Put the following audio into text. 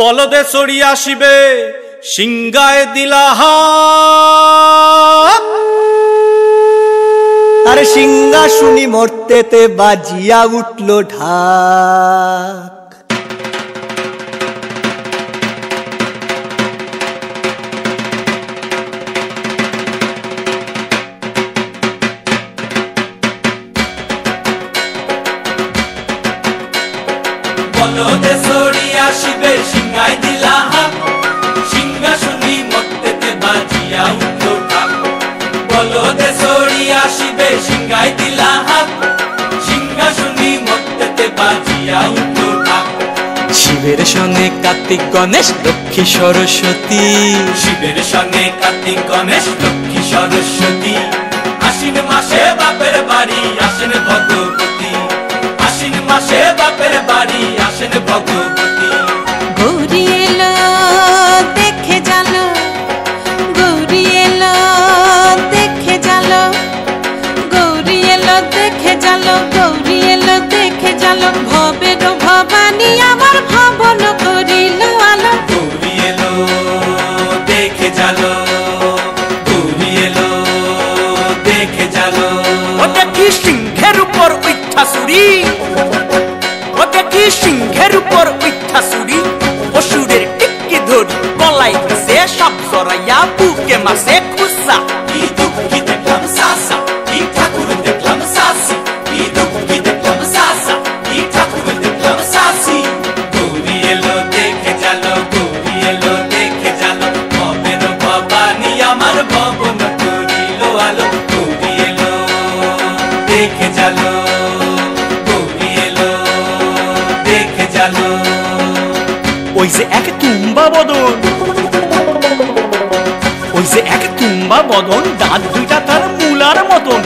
বলদে চড়ি আসিবে সিংগায় দিলা আরে সিংহা শুনি মরতেতে বাজিয়া উঠল ঢাক। বলদে চড়ি আসিবে সিংগায় দিলা সিংহা শুনি মরতেতে বাজিয়া উঠল ঢাক। বলদে চড়ি আসিবে সিংগায় দিলা সিংহা শুনি মরতেতে বাজিয়া উঠল ঢাক। শিবের সঙ্গে কার্তিক গণেশ লক্ষ্মী সরস্বতী, শিবের সঙ্গে কার্তিক গণেশ লক্ষ্মী সরস্বতী। আশ্বিন মাসে বাপের বাড়ি আসেন ভগবতী, আশ্বিন মাসে বাপের বাড়ি আসেন ভগবতী। গৌরী এলো দেখে জালো, গৌরী এলো দেখে জালো, গৌরী এলো দেখে জালো, গৌরী এলো দেখে জালো। ভবের ভবানী আমার ভবন করিল আলো। গৌরী এলো দেখে জালো, গৌরী এলো দেখে জালো। ও দেখি সিংহের উপর উঠা চুরি, ও দেখি সিংহের উপর উঠা চুরি। অসুরের টিক্কি ধরি গলায় দিছে সব জড়াইয়া বুকে মাসে খুসা। কি দুঃখী দেখলাম সাসা, কি ঠাকুর দেখলাম সাসি, কি দুঃখী দেখলাম সাসা, কি ঠাকুর দেখলাম সাসি। গৌরী এলো দেখে জালো, গৌরী এলো দেখে জালো। ভবের ভবানী আমার ভবন করিল আলো। গৌরী এলো দেখে জালো, গৌরী এলো দেখে জালো। ওই যে এক তুম্বা বদন, ওই যে এক তুম্বা বদন, দাঁত দুইটা তার মূলার মতন।